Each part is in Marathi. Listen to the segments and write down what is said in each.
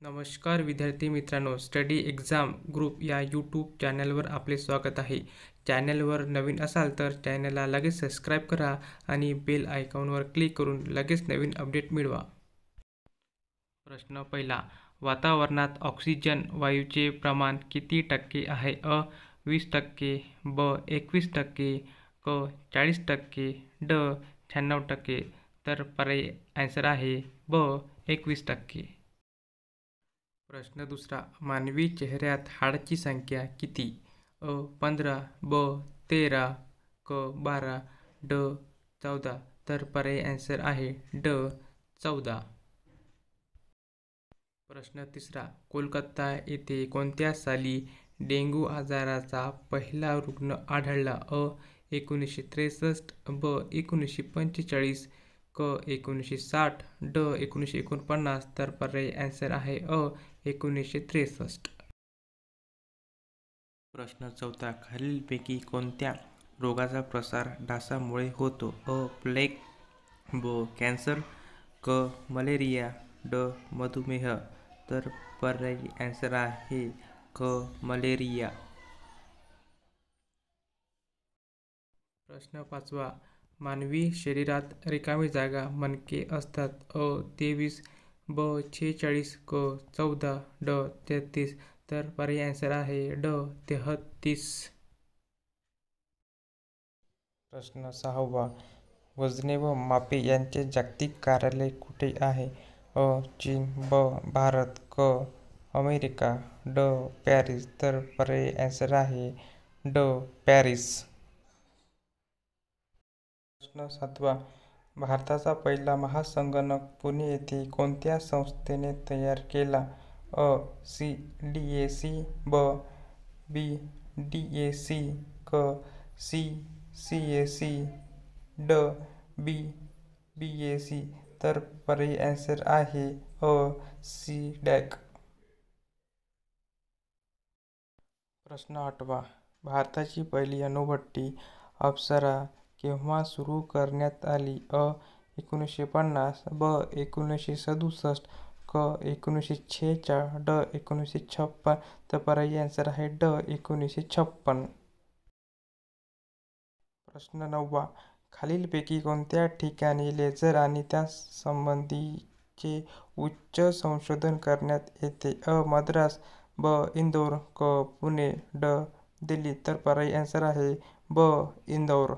नमस्कार विद्यार्थी मित्रांनो, स्टडी एक्झाम ग्रुप या यूट्यूब चॅनलवर आपले स्वागत आहे. चॅनलवर नवीन असाल तर चॅनलला लगेच सबस्क्राईब करा आणि बेल आयकॉनवर क्लिक करून लगेच नवीन अपडेट मिळवा. प्रश्न पहिला. वातावरणात ऑक्सिजन वायूचे प्रमाण किती टक्के आहे? अ. 20%, ब. 21%, क. 40%, ड. 96%. तर पर्यायी आन्सर आहे ब. 21%. प्रश्न दुसरा. मानवी चेहऱ्यात हाडांची संख्या किती? अ. 15, ब. 13, क. 12, ड. 14. तर पर्यायी आन्सर आहे ड. 14. प्रश्न तिसरा. कोलकाता येथे कोणत्या साली डेंग्यू आजाराचा पहिला रुग्ण आढळला? अ. 1963, ब. 1945, क. 1960, ड. 1949. तर पर्यायी आन्सर आहे अ. 1963. प्रश्न चौथा. खालीलपैकी कोणत्या रोगाचा प्रसार डासामुळे होतो? अ. प्लेग, ब. कॅन्सर, क. मलेरिया, ड. मधुमेह. तर पर्यायी आन्सर आहे क. मलेरिया. प्रश्न पाचवा. मानवी शरीरात रिकामी जागा मणके असतात. अ. 23, ब. 46, क. 14, ड. 33. तर पर्यायी आन्सर आहे ड. 33. प्रश्न सहावा. वजने व मापे यांचे जागतिक कार्यालय कुठे आहे? अ. चीन, ब. भारत, क. अमेरिका, ड. पॅरिस. तर पर्यायी आन्सर आहे ड. पॅरिस. प्रश्न सातवा. भारताचा पहिला महासंगणक पुणे येथे कोणत्या संस्थेने तयार केला? अ. CDAC, ब. BDAC, क. CCAC, ड. BBAC. तर पर्यायी आन्सर आहे अ. CDAC. प्रश्न आठवा. भारताची पहिली अणुभट्टी अप्सरा केव्हा सुरू करण्यात आली? अ. 1950, ब. 1967, क. 1946, ड. 1956. तर पर्यायी आन्सर आहे ड. 1956. प्रश्न नववा. खालीलपैकी कोणत्या ठिकाणी लेझर आणि त्यासंबंधीचे उच्च संशोधन करण्यात येते? अ. मद्रास, ब. इंदोर, क. पुणे, ड. दिल्ली. तर पर्यायी आन्सर आहे ब. इंदोर.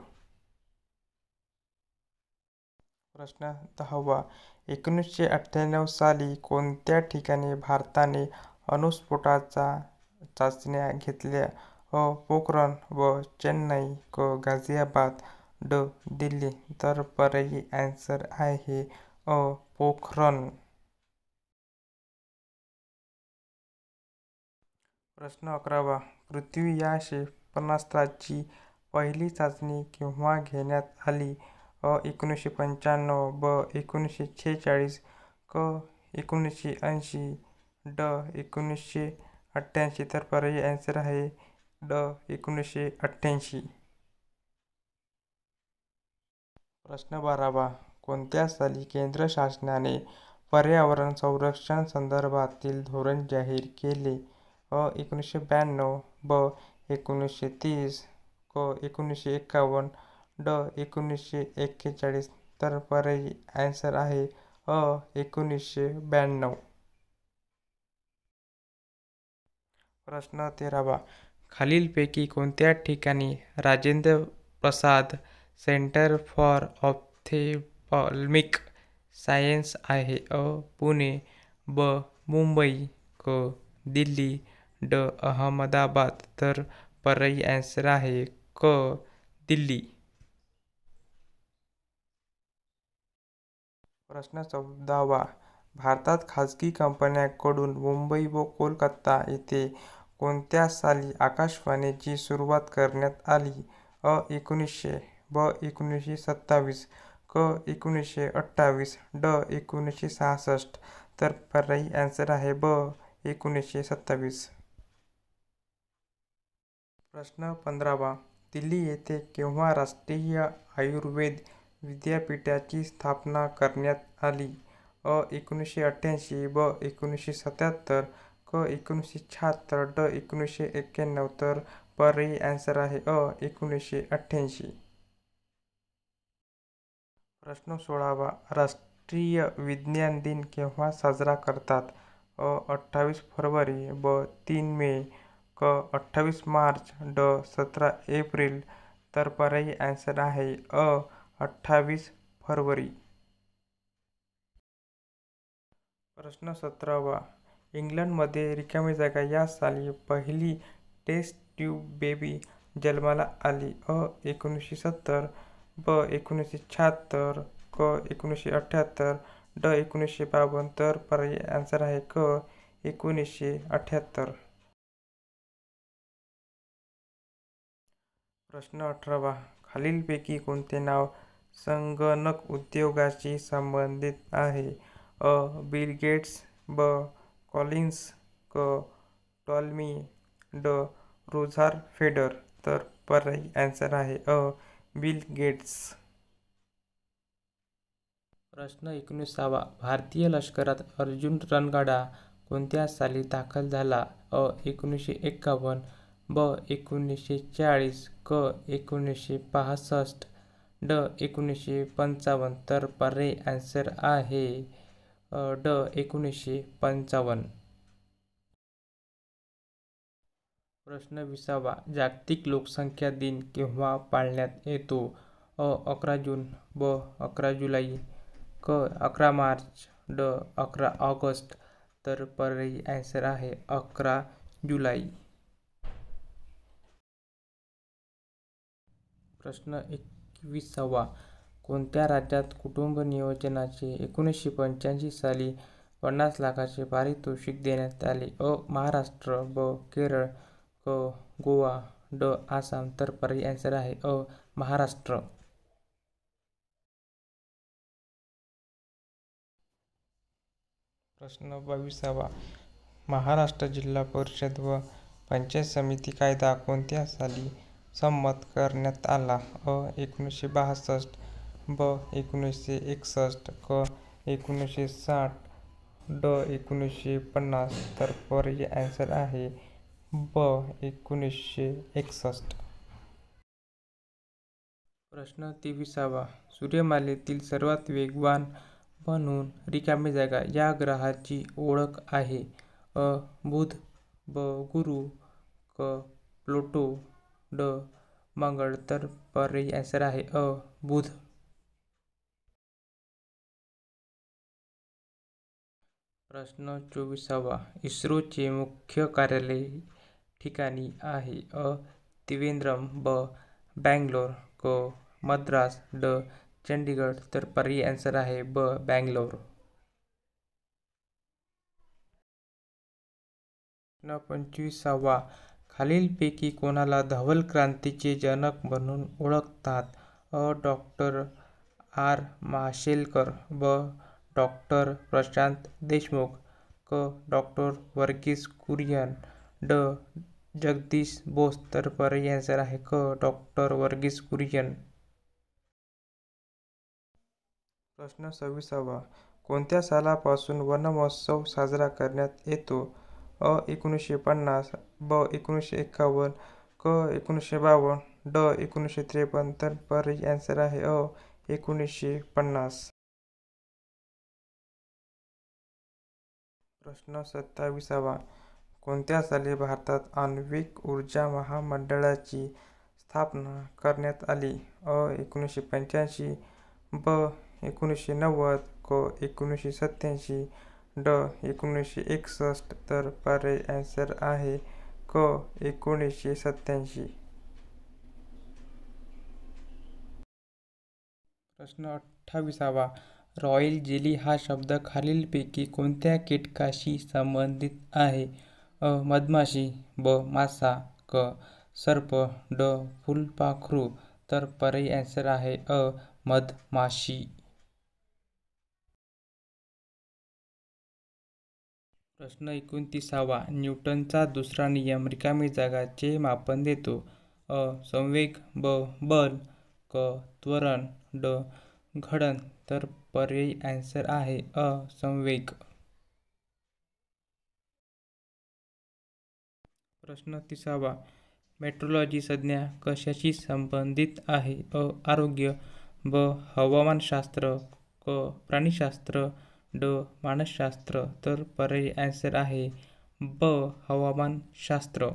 प्रश्न दहावा. 1998 साली कोणत्या ठिकाणी भारताने अणुस्फोटाच्या चाचण्या घेतल्या? अ. पोखरण, ब. चेन्नई, क. गाझियाबाद, ड. दिल्ली. तर पर्यायी आन्सर आहे अ. पोखरण. प्रश्न 11वा. पृथ्वी या क्षेपणास्त्राची पहिली चाचणी केव्हा घेण्यात आली? अ. 1995, ब. 1946, क. 1980, ड. 1988. तर पर्यायी आन्सर आहे ड. 1988. प्रश्न 12वा. कोणत्या साली केंद्र शासनाने पर्यावरण संरक्षण संदर्भातील धोरण जाहीर केले? अ. 1992, ब. 1930, क. 1951, ड. 1941. तर पर्यायी आन्सर आहे अ. 1992. प्रश्न 13वा. खालीलपैकी कोणत्या ठिकाणी Rajendra Prasad centre for ophthalmic science आहे? अ. पुणे, ब. मुंबई, क. दिल्ली, ड. अहमदाबाद. तर पर्यायी आन्सर आहे क. दिल्ली. प्रश्न 14वा. भारतात खाजगी कंपन्यांकडून मुंबई व कोलकाता येथे कोणत्या साली आकाशवाणीची सुरुवात करण्यात आली? अ. 1900, ब. 1927, क. 1928, ड. 1966. तर पर्यायी आन्सर आहे ब. 1927. प्रश्न 15वा. दिल्ली येथे केव्हा राष्ट्रीय आयुर्वेद विद्यापीठाची स्थापना करण्यात आली? 1988, ब 1977, क 1976, ड 1991, तर पर्यायी आन्सर आहे 1988. प्रश्न 16वा. राष्ट्रीय विज्ञान दिन केव्हा साजरा करतात? 28 फरवरी, ब 3 मे, क 28 मार्च, ड 17 एप्रिल, तर पर्यायी आन्सर आहे 28 फरवरी. प्रश्न 17वा. इंग्लंडमध्ये रिकामी जागा या साली पहिली टेस्ट ट्यूब बेबी जन्माला आली? 1970, ब 1976, क 1978, ड 1952, तर पर्यायी आन्सर आहे क 1978. प्रश्न 18वा. खालीलपैकी कोणते नाव संगणक उद्योगाशी संबंधित आहे? बिल गेट्स, ब कॉलिन्स, क टॉमी, ड रोझर फेडर, तर पर्यायी आन्सर आहे बिल गेट्स. प्रश्न 19वा. भारतीय लष्करात अर्जुन रणगाडा कोणत्या साली दाखल झाला? 1951, ब 1940, क 1965, ड 1955, तर पर्यायी आन्सर आहे ड 1955. प्रश्न 20वा. जागतिक लोकसंख्या दिन केव्हा पाळण्यात येतो? 11 जून, ब 11 जुलै, क 11 मार्च, ड 11 ऑगस्ट, तर पर्यायी आन्सर आहे 11 जुलै. प्रश्न 21वा. कोणत्या राज्यात कुटुंब नियोजनाचे 1985 साली 50 लाखाचे पारितोषिक देण्यात आले? महाराष्ट्र, ब केरळ, क गोवा, ड आसाम, तर पर्यायी आन्सर आहे महाराष्ट्र. प्रश्न 22वा. महाराष्ट्र जिल्हा परिषद व पंचायत समिती कायदा कोणत्या साली संमत करण्यात आला? 1962, ब 1961, क 1960, ड 1950, तर पर्यायी आन्सर आहे ब 1961. प्रश्न 23वा. सूर्यमालेतील सर्वात वेगवान म्हणून रिकामी जागा या ग्रहाची ओळख आहे? बुध, ब गुरु, क प्लुटो, ड मंगळ, तर पर्यायी आन्सर आहे बुध. प्रश्न 24वा. इस्रोचे मुख्य कार्यालय ठिकाणी आहे? त्रिवेंद्रम, ब बँगलोर, क मद्रास, ड चंदीगड, तर पर्यायी आन्सर आहे ब बँगलोर. प्रश्न 25वा. खालीलपैकी कोणाला धवल क्रांतीचे जनक म्हणून ओळखतात? डॉक्टर आर माशेलकर, ब डॉक्टर प्रशांत देशमुख, क डॉक्टर वर्गीस कुरियन, ड जगदीश बोस, तर पर्यायी आन्सर आहे क डॉक्टर वर्गीस कुरियन. प्रश्न 26वा. कोणत्या सालापासून वन महोत्सव साजरा करण्यात येतो? 1950, ब 1951, क 1952, ड 1953, तर पर्यायी आन्सर आहे 1950. प्रश्न 27वा. कोणत्या साली भारतात आण्विक ऊर्जा महामंडळाची स्थापना करण्यात आली? 1985, ब 1990, क 1987, ड 1961, तर पर्यायी आन्सर आहे क 1987. प्रश्न 28वा. रॉयल जेली हा शब्द खालीलपैकी कोणत्या कीटकाशी संबंधित आहे? मधमाशी, ब मासा, क सर्प, ड फुलपाखरू, तर पर्यायी आन्सर आहे मधमाशी. प्रश्न 29वा. न्यूटनचा दुसरा नियम रिकामी जागाचे मापन देतो? संवेग, ब बल, क त्वरण, ड घडण. तर पर्यायी आन्सर आहे अ. संवेग. प्रश्न 30वा. मेट्रोलॉजी संज्ञा कशाशी संबंधित आहे? अ. आरोग्य. ब. हवामानशास्त्र. क. प्राणीशास्त्र. ड. मानसशास्त्र. तर पर्यायी आन्सर आहे ब. हवामानशास्त्र.